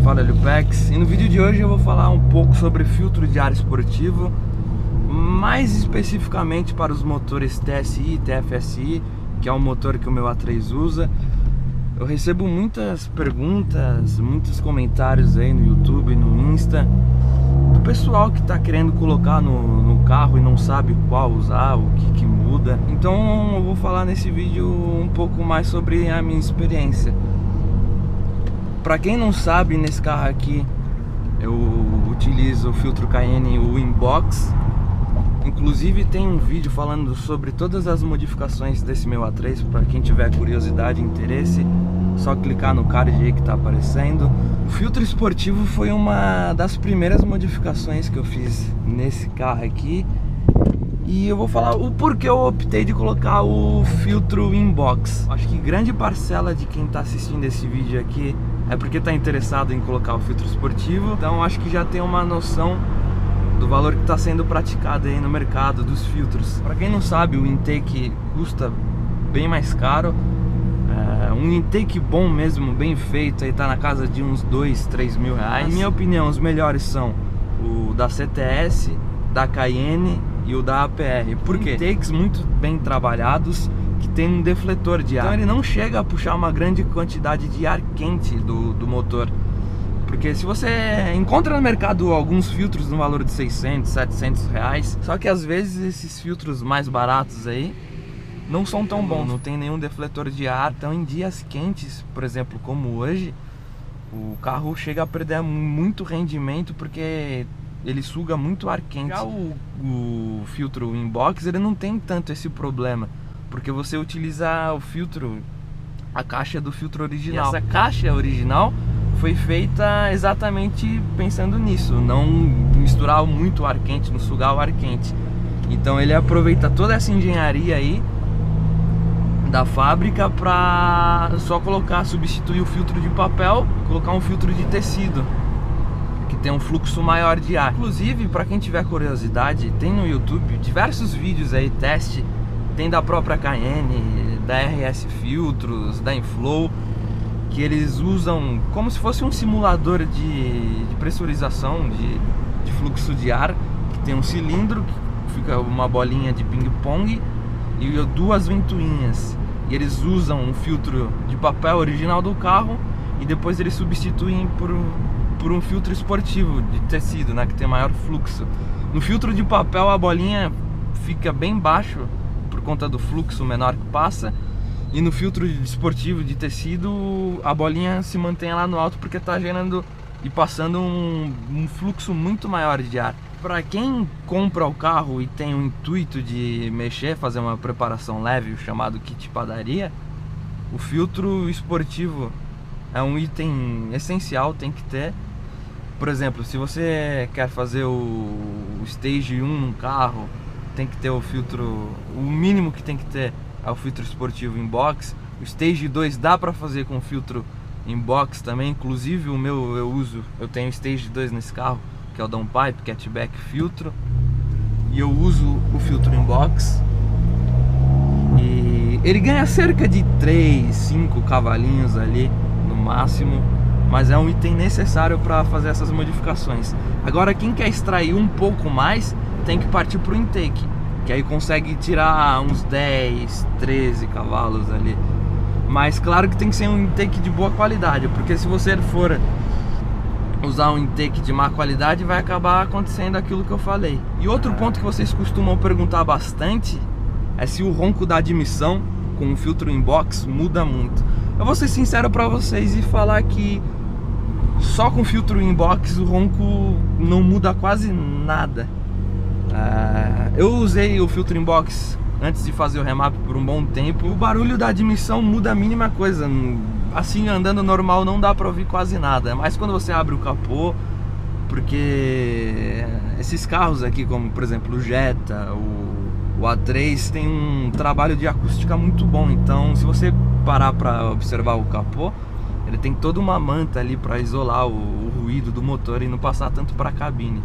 fala Lupex, e no vídeo de hoje eu vou falar um pouco sobre filtro de ar esportivo, mais especificamente para os motores TSI e TFSI, que é o motor que o meu A3 usa. Eu recebo muitas perguntas, muitos comentários aí no YouTube, no Insta, do pessoal que está querendo colocar no carro e não sabe qual usar, o que muda. Então eu vou falar nesse vídeo um pouco mais sobre a minha experiência. Para quem não sabe, nesse carro aqui eu utilizo o filtro Cayenne, o Inbox. Inclusive tem um vídeo falando sobre todas as modificações desse meu A3. Para quem tiver curiosidade e interesse, só clicar no card aí que tá aparecendo. O filtro esportivo foi uma das primeiras modificações que eu fiz nesse carro aqui, e eu vou falar o porquê eu optei de colocar o filtro Inbox. Acho que grande parcela de quem tá assistindo esse vídeo aqui é porque tá interessado em colocar o filtro esportivo, então acho que já tem uma noção do valor que está sendo praticado aí no mercado dos filtros. Para quem não sabe, o intake custa bem mais caro. Um intake bom mesmo, bem feito, aí tá na casa de uns 2, 3 mil reais. Na minha opinião, os melhores são o da CTS, da Cayenne e o da APR. Por quê? Intakes muito bem trabalhados, que tem um defletor de ar. Então ele não chega a puxar uma grande quantidade de ar quente do motor. Porque se você encontra no mercado alguns filtros no valor de 600, 700 reais, só que às vezes esses filtros mais baratos aí não são tão bons, não tem nenhum defletor de ar. Então em dias quentes, por exemplo, como hoje, o carro chega a perder muito rendimento porque ele suga muito ar quente. Já o filtro Inbox, ele não tem tanto esse problema, porque você utiliza o filtro, a caixa do filtro original. E essa caixa original foi feita exatamente pensando nisso, não misturar muito ar quente, não sugar o ar quente. Então ele aproveita toda essa engenharia aí da fábrica para só substituir o filtro de papel, colocar um filtro de tecido que tem um fluxo maior de ar. Inclusive, para quem tiver curiosidade, tem no YouTube diversos vídeos aí, teste, tem da própria Cayenne, da RS Filtros, da Inflow, que eles usam como se fosse um simulador de pressurização, de fluxo de ar, que tem um cilindro, que fica uma bolinha de ping-pong e duas ventoinhas. E eles usam um filtro de papel original do carro e depois eles substituem por um filtro esportivo de tecido, né, que tem maior fluxo. No filtro de papel a bolinha fica bem baixo por conta do fluxo menor que passa, e no filtro esportivo de tecido a bolinha se mantém lá no alto porque está gerando e passando um fluxo muito maior de ar. Para quem compra o carro e tem o intuito de mexer, fazer uma preparação leve, o chamado kit padaria, o filtro esportivo é um item essencial, tem que ter. Por exemplo, se você quer fazer o Stage 1 num carro, tem que ter o filtro, o mínimo que tem que ter é o filtro esportivo Inbox. O Stage 2 dá para fazer com filtro Inbox também, inclusive o meu eu tenho Stage 2 nesse carro, que é o Downpipe Catback Filtro, e eu uso o filtro Inbox, e ele ganha cerca de 3, 5 cavalinhos ali no máximo, mas é um item necessário para fazer essas modificações. Agora quem quer extrair um pouco mais tem que partir para o intake, que aí consegue tirar uns 10, 13 cavalos ali. Mas claro que tem que ser um intake de boa qualidade, porque se você for usar um intake de má qualidade, vai acabar acontecendo aquilo que eu falei. E outro ponto que vocês costumam perguntar bastante é se o ronco da admissão com o filtro Inbox muda muito. Eu vou ser sincero para vocês e falar que só com o filtro Inbox o ronco não muda quase nada. Eu usei o filtro Inbox antes de fazer o remap por um bom tempo. O barulho da admissão muda a mínima coisa. Assim, andando normal não dá pra ouvir quase nada. Mas quando você abre o capô, porque esses carros aqui, como por exemplo o Jetta, o A3, tem um trabalho de acústica muito bom. Então se você parar pra observar o capô, ele tem toda uma manta ali pra isolar o ruído do motor e não passar tanto pra cabine.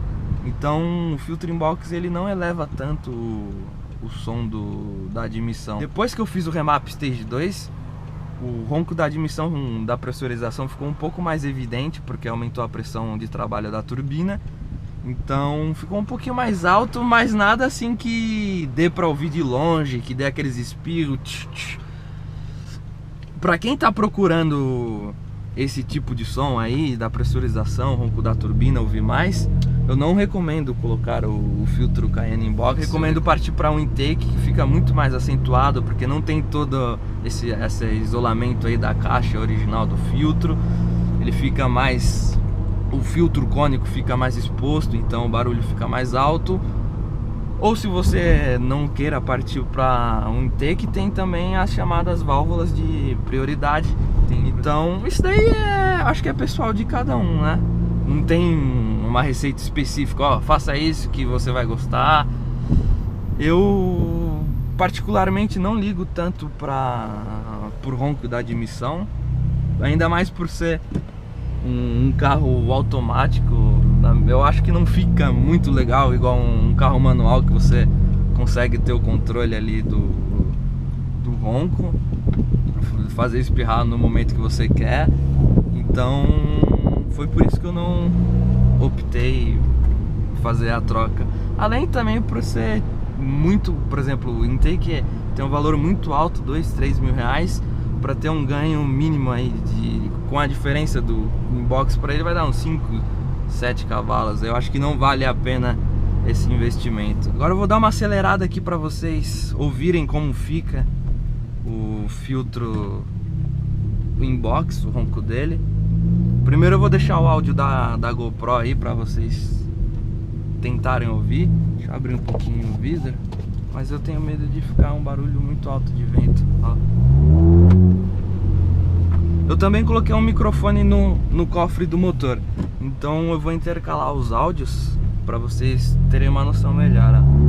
Então o filtro Inbox ele não eleva tanto o som da admissão. Depois que eu fiz o remap Stage 2, O ronco da admissão da pressurização ficou um pouco mais evidente, porque aumentou a pressão de trabalho da turbina. Então ficou um pouquinho mais alto, mas nada assim que dê pra ouvir de longe, que dê aqueles espirros. Pra quem tá procurando esse tipo de som aí, da pressurização, ronco da turbina, ouvir mais, eu não recomendo colocar o filtro Cayenne Inbox. Recomendo partir para um intake que fica muito mais acentuado, porque não tem todo esse isolamento aí da caixa original do filtro. Ele fica mais... o filtro cônico fica mais exposto, então o barulho fica mais alto. Ou se você não queira partir para um intake, tem também as chamadas válvulas de prioridade. Então isso daí acho que é pessoal de cada um, né? Não tem uma receita específica, ó, faça isso que você vai gostar. Eu particularmente não ligo tanto por ronco da admissão, ainda mais por ser um carro automático. Eu acho que não fica muito legal igual um carro manual, que você consegue ter o controle ali do ronco, fazer espirrar no momento que você quer. Então foi por isso que eu não optei fazer a troca. Além também por ser muito, por exemplo, o intake tem um valor muito alto, 2, 3 mil reais, para ter um ganho mínimo aí com a diferença do inbox para ele vai dar uns 5, 7 cavalos. Eu acho que não vale a pena esse investimento. Agora eu vou dar uma acelerada aqui para vocês ouvirem como fica o filtro inbox, o ronco dele. Primeiro eu vou deixar o áudio da GoPro aí para vocês tentarem ouvir. Deixa eu abrir um pouquinho o vidro, mas eu tenho medo de ficar um barulho muito alto de vento, ó. Eu também coloquei um microfone no cofre do motor, então eu vou intercalar os áudios para vocês terem uma noção melhor, ó.